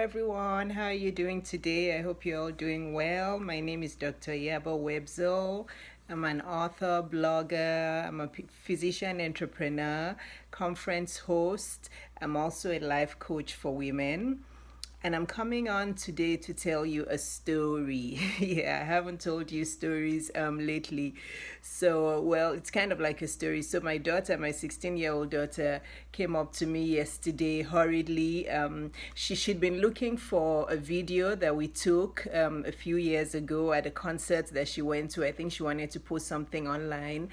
everyone. How are you doing today? I hope you're all doing well. My name is Dr. Yabo Webzo. I'm an author, blogger, I'm a physician entrepreneur, conference host. I'm also a life coach for women. And I'm coming on today to tell you a story. Yeah, I haven't told you stories lately. So, well, it's kind of like a story. So my daughter, my 16-year-old daughter, came up to me yesterday hurriedly. She'd been looking for a video that we took a few years ago at a concert that she went to. I think she wanted to post something online,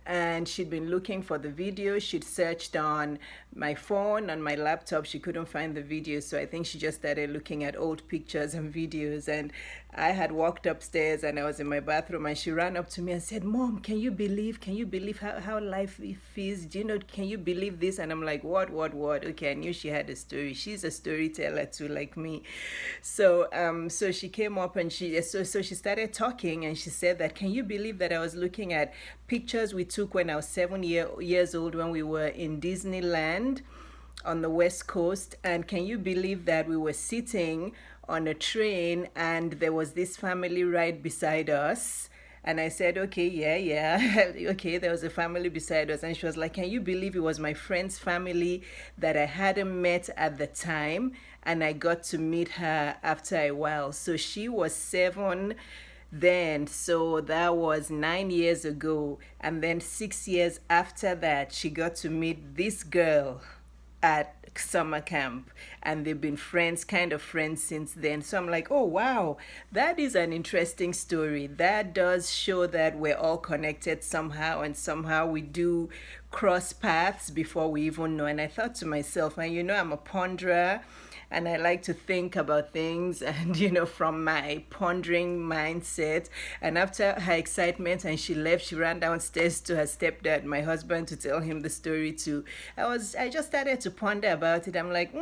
and she'd been looking for the video. She'd searched on my phone, on my laptop. She couldn't find the video, so I think she just started looking at old pictures and videos. And I had walked upstairs and I was in my bathroom, and she ran up to me and said, "Mom, can you believe how life is? Do you know, can you believe this?" And I'm like, what? Okay, I knew she had a story. She's a storyteller too, like me. So she came up and she started talking, and she said that, "Can you believe that I was looking at pictures we took when I was 7 years old when we were in Disneyland on the West Coast? And can you believe that we were sitting on a train and there was this family right beside us?" And I said, "Okay, yeah. Okay, there was a family beside us." And she was like, "Can you believe it was my friend's family that I hadn't met at the time? And I got to meet her after a while." So she was 7 then, so that was 9 years ago. And then 6 years after that, she got to meet this girl at summer camp, and they've been friends, kind of friends since then. So I'm like, oh wow, that is an interesting story. That does show that we're all connected somehow, and somehow we do cross paths before we even know. And I thought to myself, and I'm a ponderer, and I like to think about things, and from my pondering mindset. And after her excitement and she left, she ran downstairs to her stepdad, my husband, to tell him the story too. I just started to ponder about it. I'm like,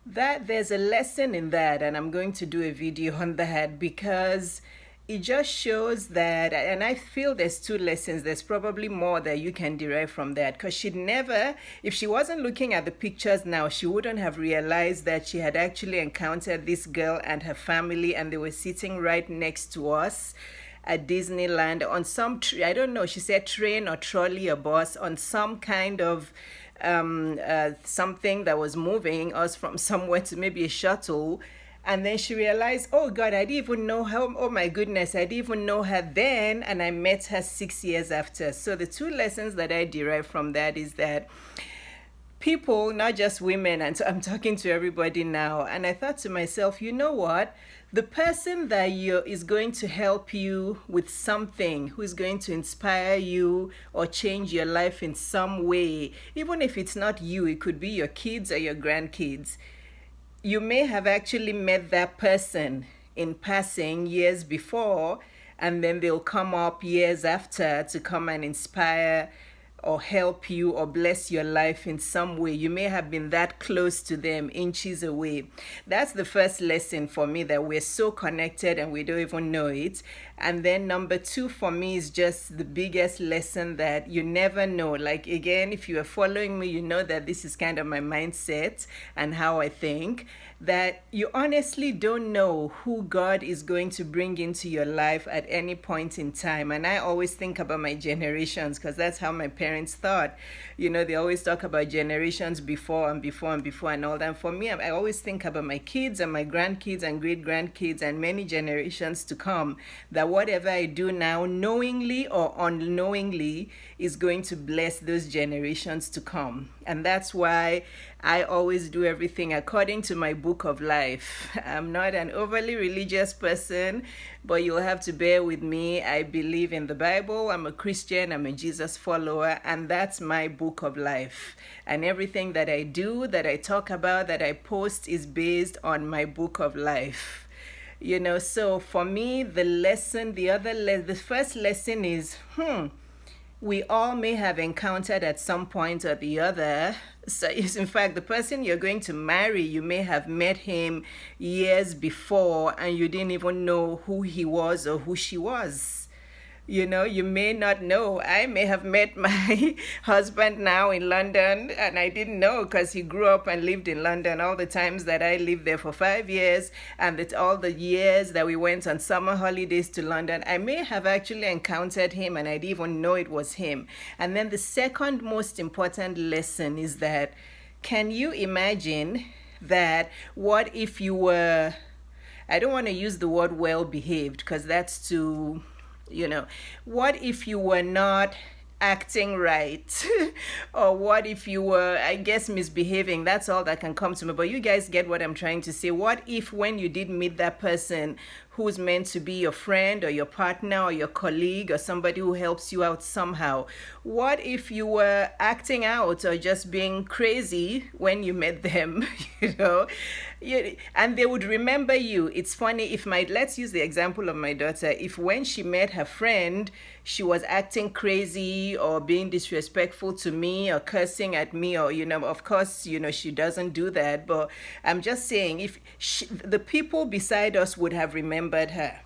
that there's a lesson in that, and I'm going to do a video on that, because it just shows that, and I feel there's two lessons. There's probably more that you can derive from that, because she'd never, if she wasn't looking at the pictures now, she wouldn't have realized that she had actually encountered this girl and her family, and they were sitting right next to us at Disneyland on some, I don't know, she said train or trolley or bus, on some kind of something that was moving us from somewhere to maybe a shuttle. And then she realized, oh God, I didn't even know her. Oh my goodness, I didn't even know her then. And I met her 6 years after. So the two lessons that I derive from that is that people, not just women, and so I'm talking to everybody now. And I thought to myself, you know what? The person that is going to help you with something, who is going to inspire you or change your life in some way, even if it's not you, it could be your kids or your grandkids. You may have actually met that person in passing years before, and then they'll come up years after to come and inspire or help you or bless your life in some way. You may have been that close to them, inches away. That's the first lesson for me, that we're so connected and we don't even know it. And then number two for me is just the biggest lesson, that you never know. Like, again, if you are following me, you know that this is kind of my mindset and how I think, that you honestly don't know who God is going to bring into your life at any point in time. And I always think about my generations, because that's how my parents thought. They always talk about generations before and before and before and all that. And for me, I always think about my kids and my grandkids and great grandkids and many generations to come, that whatever I do now, knowingly or unknowingly, is going to bless those generations to come. And that's why I always do everything according to my book of life. I'm not an overly religious person, but you'll have to bear with me. I believe in the Bible. I'm a Christian. I'm a Jesus follower, and that's my book of life. And everything that I do, that I talk about, that I post is based on my book of life. So for me, the first lesson is, we all may have encountered at some point or the other. So, in fact, the person you're going to marry, you may have met him years before and you didn't even know who he was or who she was. You may not know. I may have met my husband now in London, and I didn't know because he grew up and lived in London all the times that I lived there for 5 years, and it's all the years that we went on summer holidays to London. I may have actually encountered him and I didn't even know it was him. And then the second most important lesson is that, can you imagine that what if you were, I don't want to use the word well behaved because that's too, what if you were not acting right? Or what if you were, I guess, misbehaving? That's all that can come to me. But you guys get what I'm trying to say. What if when you did meet that person who's meant to be your friend or your partner or your colleague or somebody who helps you out somehow, what if you were acting out or just being crazy when you met them? And they would remember you. It's funny, if let's use the example of my daughter. If when she met her friend, she was acting crazy or being disrespectful to me or cursing at me, or of course, she doesn't do that, but I'm just saying, if the people beside us would have remembered her,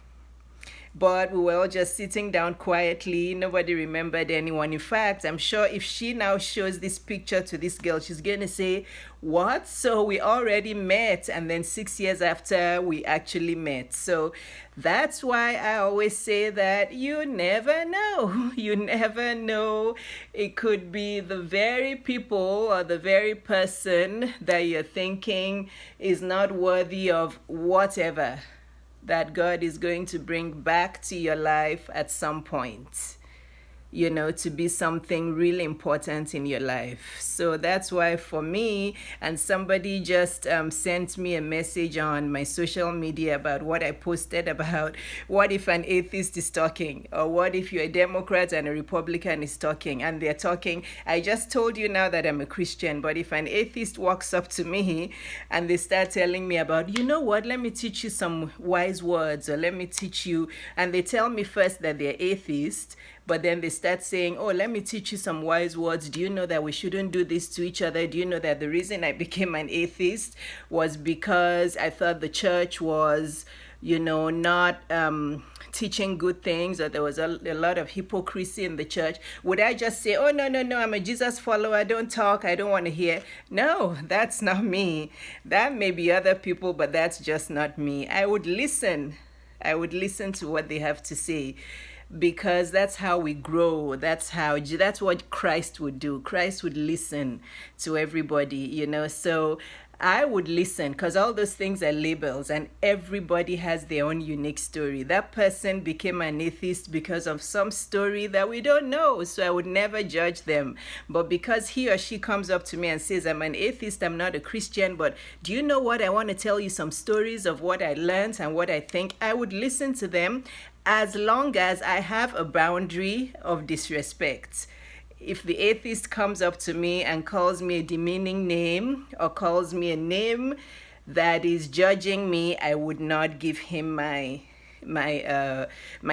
but we were all just sitting down quietly. Nobody remembered anyone. In fact, I'm sure if she now shows this picture to this girl, she's going to say, what? So we already met, and then 6 years after we actually met. So that's why I always say that you never know. You never know. It could be the very people or the very person that you're thinking is not worthy of whatever that God is going to bring back to your life at some point, to be something really important in your life. So that's why for me, and somebody just sent me a message on my social media about what I posted about what if an atheist is talking, or what if you're a Democrat and a Republican is talking, and they're talking. I just told you now that I'm a Christian, but if an atheist walks up to me and they start telling me about, what, let me teach you some wise words, or let me teach you, and they tell me first that they're atheist, but then they start saying, oh, let me teach you some wise words. Do you know that we shouldn't do this to each other? Do you know that the reason I became an atheist was because I thought the church was, not teaching good things, or there was a lot of hypocrisy in the church? Would I just say, oh, no, I'm a Jesus follower, don't talk, I don't want to hear? No, that's not me. That may be other people, but that's just not me. I would listen to what they have to say, because that's how we grow. That's what Christ would do. Christ would listen to everybody, so I would listen, because all those things are labels, and everybody has their own unique story. That person became an atheist because of some story that we don't know, so I would never judge them. But because he or she comes up to me and says, I'm an atheist, I'm not a Christian, but do you know what? I want to tell you some stories of what I learned and what I think. I would listen to them, as long as I have a boundary of disrespect. If the atheist comes up to me and calls me a demeaning name, or calls me a name that is judging me, I would not give him my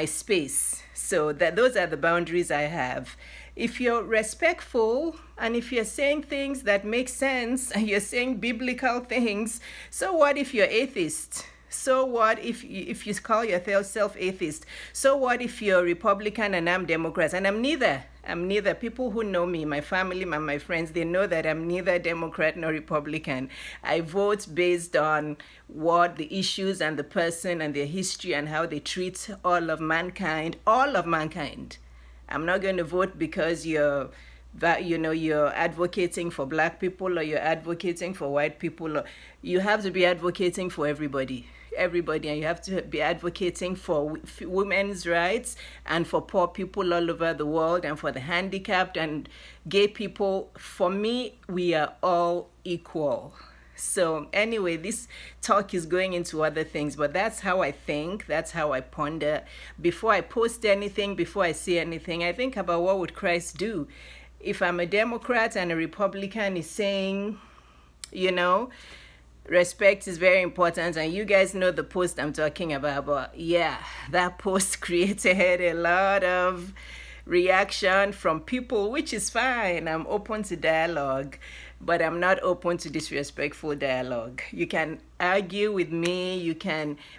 space. So those are the boundaries I have. If you're respectful, and if you're saying things that make sense, and you're saying biblical things, so what if you're atheist? So what if you call yourself atheist? So what if you're Republican and I'm Democrat? And I'm neither. People who know me, my family, my friends, they know that I'm neither Democrat nor Republican. I vote based on what the issues and the person and their history and how they treat all of mankind. I'm not going to vote because you're advocating for black people, or you're advocating for white people. You have to be advocating for everybody, and you have to be advocating for women's rights, and for poor people all over the world, and for the handicapped and gay people. For me, we are all equal. So anyway, this talk is going into other things, but that's how I think, that's how I ponder. Before I post anything, before I say anything, I think about what would Christ do. If I'm a Democrat and a Republican is saying, respect is very important, and you guys know the post I'm talking about, but yeah, that post created a lot of reaction from people, which is fine. I'm open to dialogue. but I'm not open to disrespectful dialogue. You can argue with me,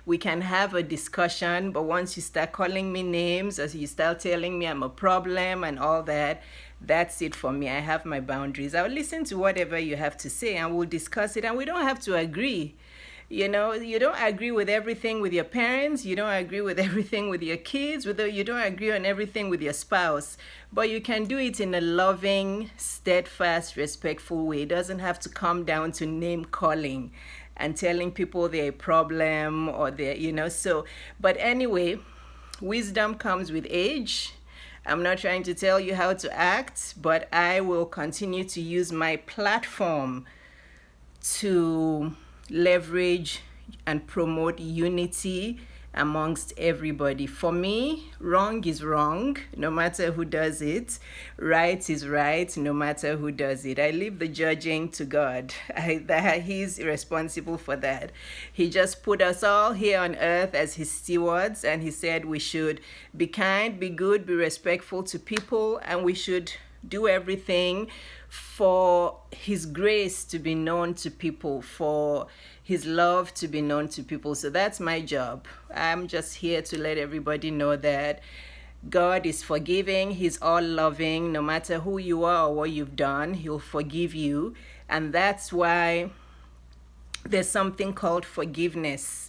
we can have a discussion, but once you start calling me names, as you start telling me I'm a problem and all that, that's it for me. I have my boundaries. I'll listen to whatever you have to say and we'll discuss it, and we don't have to agree. You know, you don't agree with everything with your parents, you don't agree with everything with your kids, you don't agree on everything with your spouse, but you can do it in a loving, steadfast, respectful way. It doesn't have to come down to name calling and telling people they're a problem or they're, so, but anyway, wisdom comes with age. I'm not trying to tell you how to act, but I will continue to use my platform to leverage and promote unity amongst everybody. For me, wrong is wrong, no matter who does it. Right is right, no matter who does it. I leave the judging to God. He's responsible for that. He just put us all here on earth as his stewards, and he said we should be kind, be good, be respectful to people, and we should do everything for his grace to be known to people, for his love to be known to people. So that's my job. I'm just here to let everybody know that God is forgiving. He's all loving. No matter who you are or what you've done, he'll forgive you. And that's why there's something called forgiveness.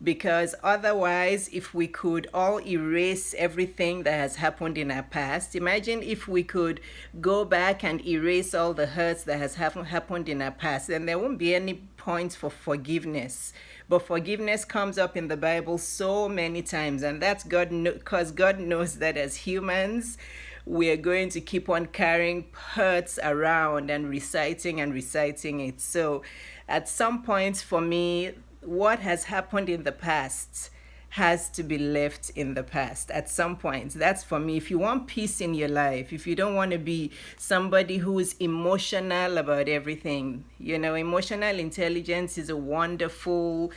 Because otherwise, if we could all erase everything that has happened in our past, imagine if we could go back and erase all the hurts that has happened in our past, then there won't be any point for forgiveness. But forgiveness comes up in the Bible so many times, and that's because God knows that as humans, we are going to keep on carrying hurts around and reciting it. So at some point for me, what has happened in the past has to be left in the past at some point. That's for me. If you want peace in your life, if you don't want to be somebody who's emotional about everything, emotional intelligence is a wonderful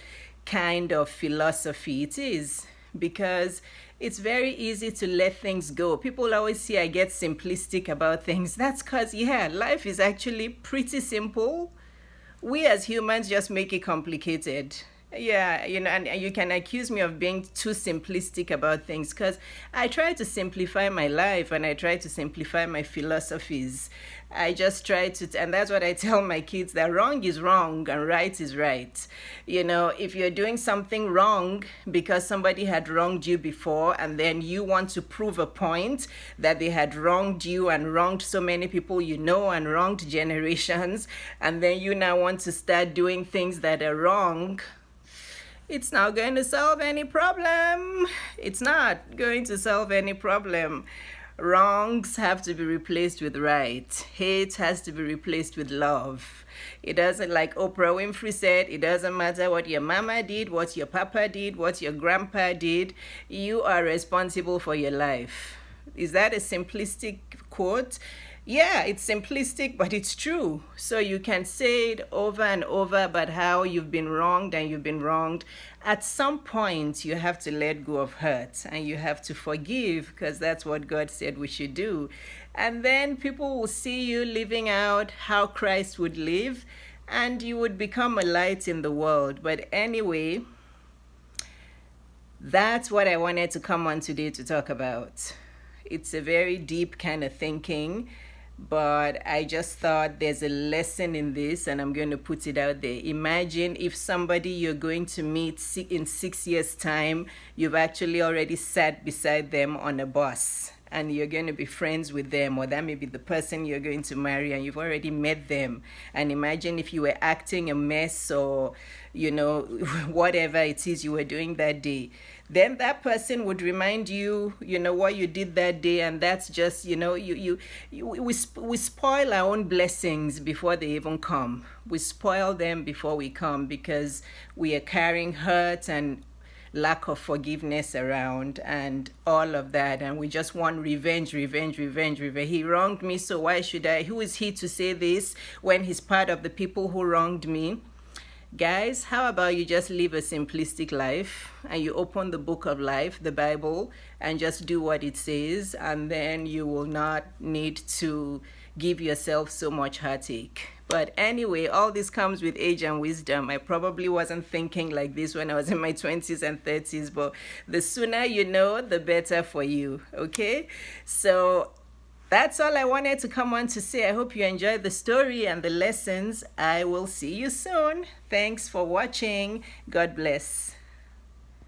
kind of philosophy. It is, because it's very easy to let things go. People always say I get simplistic about things. That's because, life is actually pretty simple. We as humans just make it complicated. And you can accuse me of being too simplistic about things, because I try to simplify my life and I try to simplify my philosophies. I just try to, and that's what I tell my kids, that wrong is wrong and right is right. If you're doing something wrong because somebody had wronged you before, and then you want to prove a point that they had wronged you and wronged so many people and wronged generations, and then you now want to start doing things that are wrong, it's not going to solve any problem. It's not going to solve any problem. Wrongs have to be replaced with right. Hate has to be replaced with love. It doesn't, like Oprah Winfrey said, it doesn't matter what your mama did, what your papa did, what your grandpa did. You are responsible for your life. Is that a simplistic quote? Yeah, it's simplistic, but it's true. So you can say it over and over about how you've been wronged and you've been wronged. At some point, you have to let go of hurt and you have to forgive, because that's what God said we should do. And then people will see you living out how Christ would live, and you would become a light in the world. But anyway, that's what I wanted to come on today to talk about. It's a very deep kind of thinking, but I just thought there's a lesson in this, and I'm going to put it out there. Imagine if somebody you're going to meet in 6 years' time, you've actually already sat beside them on a bus, and you're going to be friends with them, or that may be the person you're going to marry, and you've already met them. And imagine if you were acting a mess, or whatever it is you were doing that day. Then that person would remind you, what you did that day, and that's just, we spoil our own blessings before they even come. We spoil them before we come, because we are carrying hurt and lack of forgiveness around and all of that, and we just want revenge. He wronged me, so why should I? Who is he to say this when he's part of the people who wronged me? Guys, how about you just live a simplistic life and you open the book of life, the Bible, and just do what it says, and then you will not need to give yourself so much heartache. But anyway, all this comes with age and wisdom. I probably wasn't thinking like this when I was in my 20s and 30s, but the sooner you know, the better for you. Okay? So that's all I wanted to come on to say. I hope you enjoyed the story and the lessons. I will see you soon. Thanks for watching. God bless.